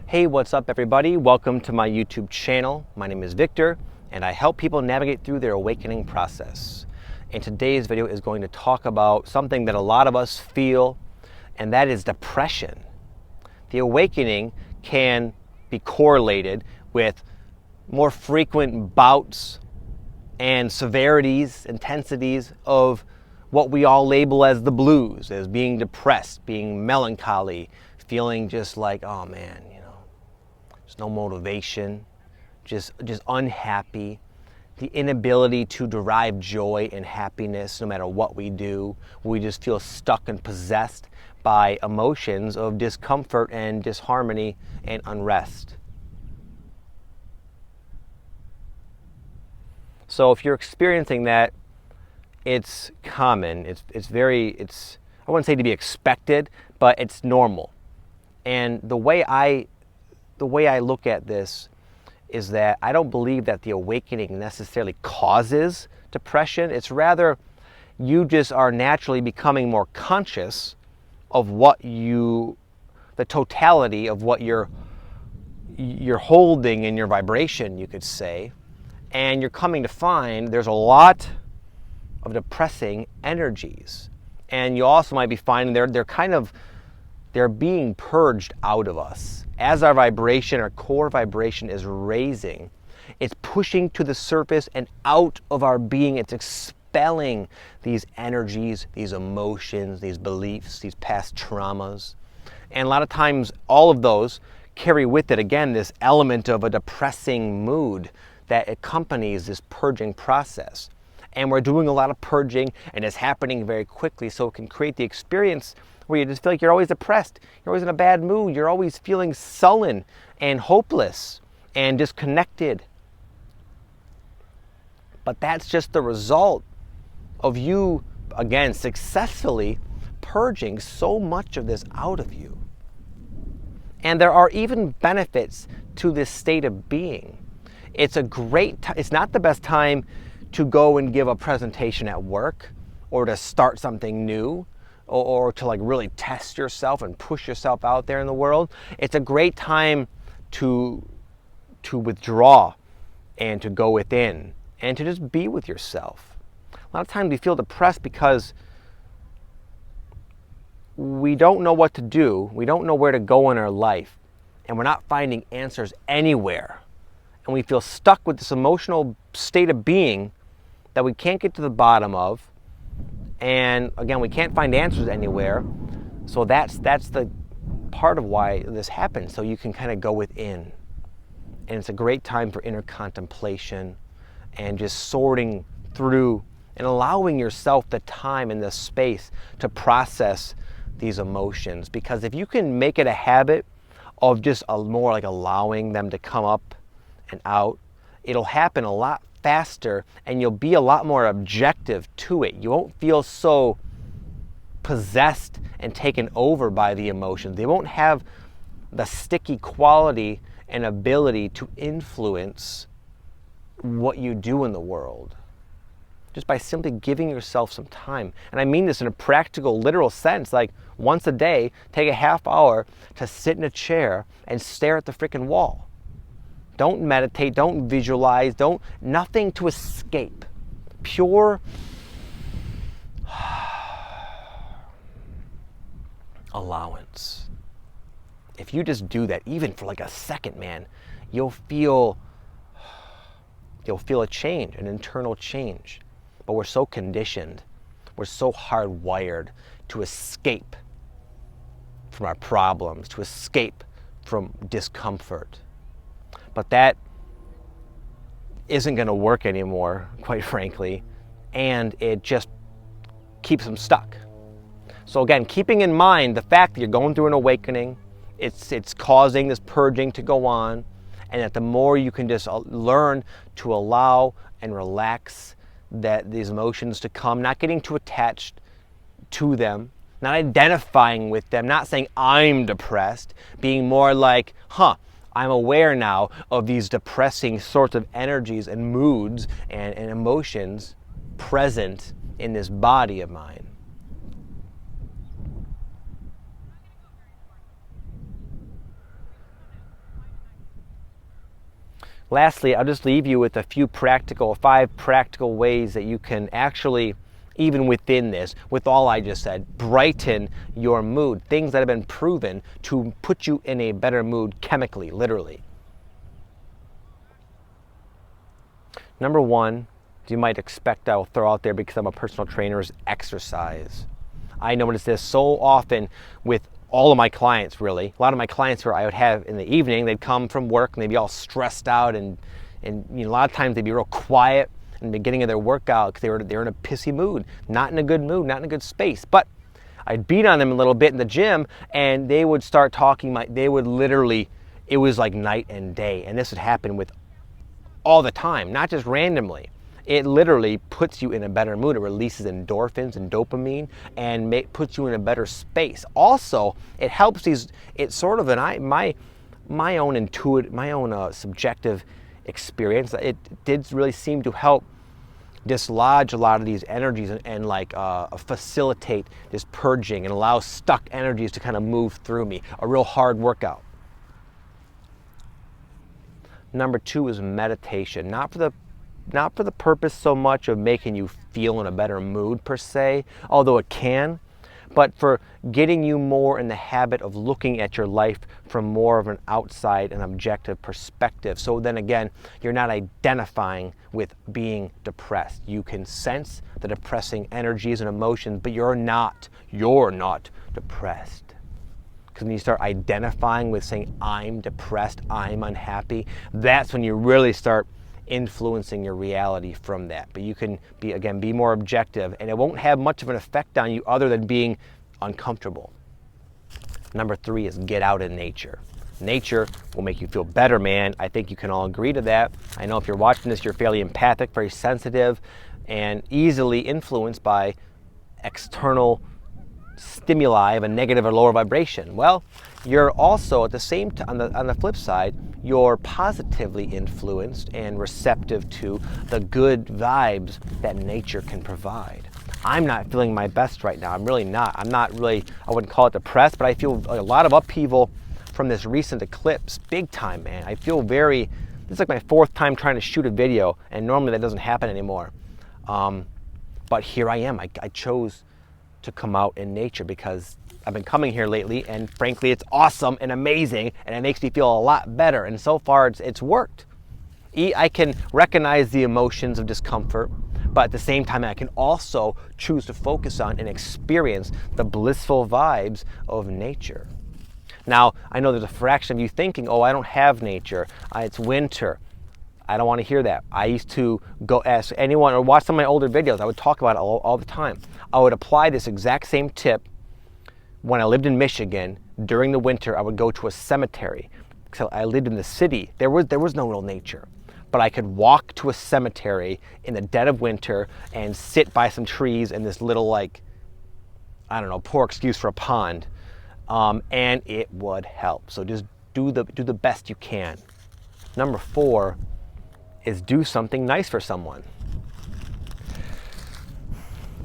Hey, what's up everybody? Welcome to my YouTube channel. My name is Victor and I help people navigate through their awakening process. And today's video is going to talk about something that a lot of us feel, and that is depression. The awakening can be correlated with more frequent bouts and severities, intensities of what we all label as the blues, as being depressed, being melancholy, feeling just like, oh man, there's no motivation, just unhappy, the inability to derive joy and happiness no matter what we do. We just feel stuck and possessed by emotions of discomfort and disharmony and unrest. So if you're experiencing that, it's common. It's I wouldn't say to be expected, but it's normal. And the way I look at this is that I don't believe that the awakening necessarily causes depression. It's rather you just are naturally becoming more conscious of the totality of what you're holding in your vibration, you could say. And you're coming to find there's a lot of depressing energies. And you also might be finding they're being purged out of us. As our vibration, our core vibration is raising, it's pushing to the surface and out of our being. It's expelling these energies, these emotions, these beliefs, these past traumas. And a lot of times, all of those carry with it, again, this element of a depressing mood that accompanies this purging process. And we're doing a lot of purging, and it's happening very quickly, so it can create the experience where you just feel like you're always depressed, you're always in a bad mood, you're always feeling sullen and hopeless and disconnected. But that's just the result of you, again, successfully purging so much of this out of you. And there are even benefits to this state of being. It's not the best time to go and give a presentation at work, or to start something new, or to really test yourself and push yourself out there in the world. It's a great time to withdraw and to go within and to just be with yourself. A lot of times we feel depressed because we don't know what to do, we don't know where to go in our life, and we're not finding answers anywhere. And we feel stuck with this emotional state of being that we can't get to the bottom of. And again, we can't find answers anywhere. So that's the part of why this happens. So you can kind of go within. And it's a great time for inner contemplation and just sorting through and allowing yourself the time and the space to process these emotions. Because if you can make it a habit of just more like allowing them to come up and out, it'll happen a lot faster, and you'll be a lot more objective to it. You won't feel so possessed and taken over by the emotions. They won't have the sticky quality and ability to influence what you do in the world, just by simply giving yourself some time. And I mean this in a practical, literal sense. Like once a day, take a half hour to sit in a chair and stare at the freaking wall. Don't meditate, don't visualize, nothing to escape. Pure allowance. If you just do that, even for like a second, man, you'll feel a change, an internal change. But we're so conditioned, we're so hardwired to escape from our problems, to escape from discomfort. But that isn't going to work anymore, quite frankly, and it just keeps them stuck. So again, keeping in mind the fact that you're going through an awakening, it's causing this purging to go on, and that the more you can just learn to allow and relax these emotions to come, not getting too attached to them, not identifying with them, not saying I'm depressed, being more like, I'm aware now of these depressing sorts of energies and moods and emotions present in this body of mine. Lastly, I'll just leave you with a few 5 practical ways that you can actually, even within this, with all I just said, brighten your mood. Things that have been proven to put you in a better mood chemically, literally. Number 1, you might expect I'll throw out there because I'm a personal trainer, is exercise. I notice this so often with all of my clients, really. A lot of my clients where I would have in the evening, they'd come from work and they'd be all stressed out, and a lot of times they'd be real quiet in the beginning of their workout because they're in a pissy mood, not in a good mood, not in a good space. But I'd beat on them a little bit in the gym and they would start talking, they would literally, it was like night and day. And this would happen with all the time, not just randomly. It literally puts you in a better mood. It releases endorphins and dopamine and puts you in a better space. Also, it helps it's sort of my own subjective experience. It did really seem to help dislodge a lot of these energies and facilitate this purging and allow stuck energies to kind of move through me. A real hard workout. Number 2 is meditation. Not for the purpose so much of making you feel in a better mood per se, although it can, but for getting you more in the habit of looking at your life from more of an outside and objective perspective. So then again, you're not identifying with being depressed. You can sense the depressing energies and emotions, but you're not depressed. Because when you start identifying with saying, I'm depressed, I'm unhappy, that's when you really start influencing your reality from that. But you can be more objective, and it won't have much of an effect on you other than being uncomfortable. Number 3 is get out in nature. Nature will make you feel better, man. I think you can all agree to that. I know if you're watching this, you're fairly empathic, very sensitive, and easily influenced by external stimuli of a negative or lower vibration. Well, you're also at the same time, on the flip side, you're positively influenced and receptive to the good vibes that nature can provide. I'm not feeling my best right now. I'm really not. I wouldn't call it depressed, but I feel a lot of upheaval from this recent eclipse. Big time, man. I feel this is like my 4th time trying to shoot a video, and normally that doesn't happen anymore. But here I am. I chose to come out in nature because I've been coming here lately, and frankly, it's awesome and amazing, and it makes me feel a lot better. And so far, it's worked. I can recognize the emotions of discomfort, but at the same time, I can also choose to focus on and experience the blissful vibes of nature. Now, I know there's a fraction of you thinking, oh, I don't have nature. It's winter. I don't want to hear that. I used to go ask anyone or watch some of my older videos. I would talk about it all the time. I would apply this exact same tip when I lived in Michigan. During the winter, I would go to a cemetery. So I lived in the city. There was no real nature. But I could walk to a cemetery in the dead of winter and sit by some trees in this little, poor excuse for a pond. And it would help. So just do the best you can. Number 4 is do something nice for someone.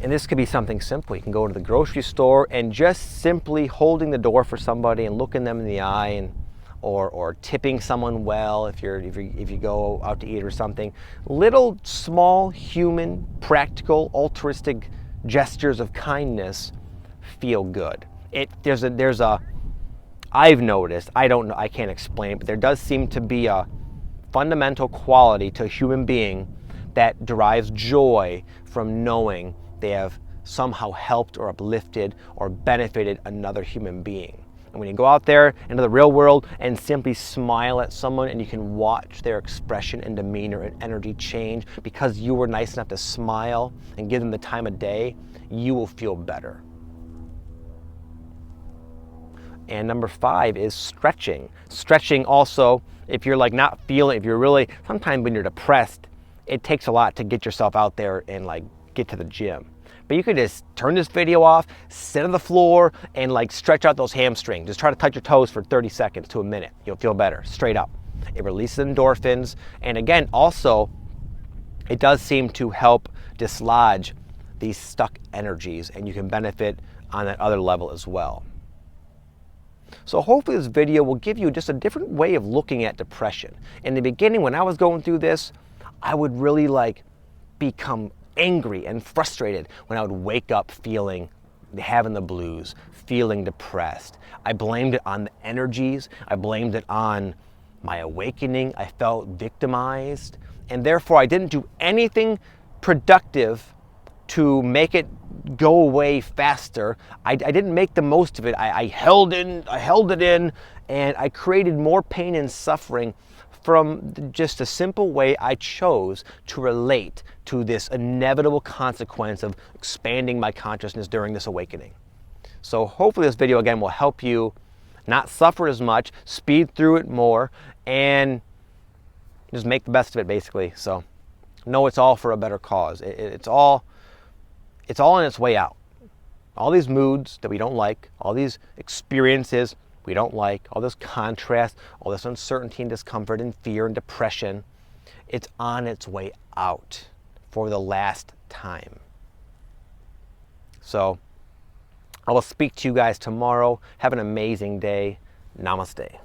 And this could be something simple. You can go to the grocery store and just simply holding the door for somebody and looking them in the eye, or tipping someone well if you go out to eat or something. Little small human, practical, altruistic gestures of kindness feel good. I've noticed, I don't know, I can't explain it, but there does seem to be a fundamental quality to a human being that derives joy from knowing they have somehow helped or uplifted or benefited another human being. And when you go out there into the real world and simply smile at someone, and you can watch their expression and demeanor and energy change because you were nice enough to smile and give them the time of day, you will feel better. And number 5 is stretching. Stretching also, if you're not feeling, if you're really, sometimes when you're depressed, it takes a lot to get yourself out there and get to the gym. But you could just turn this video off, sit on the floor, and stretch out those hamstrings. Just try to touch your toes for 30 seconds to a minute. You'll feel better, straight up. It releases endorphins. And again, also, it does seem to help dislodge these stuck energies, and you can benefit on that other level as well. So hopefully this video will give you just a different way of looking at depression. In the beginning, when I was going through this, I would really become angry and frustrated when I would wake up having the blues, feeling depressed. I blamed it on the energies. I blamed it on my awakening. I felt victimized, and therefore I didn't do anything productive to make it go away faster. I didn't make the most of it. I held it in, and I created more pain and suffering from just a simple way I chose to relate to this inevitable consequence of expanding my consciousness during this awakening. So hopefully this video again will help you not suffer as much, speed through it more, and just make the best of it, basically. So know it's all for a better cause. It's all on its way out. All these moods that we don't like, all these experiences we don't like, all this contrast, all this uncertainty and discomfort and fear and depression, it's on its way out for the last time. So I will speak to you guys tomorrow. Have an amazing day. Namaste.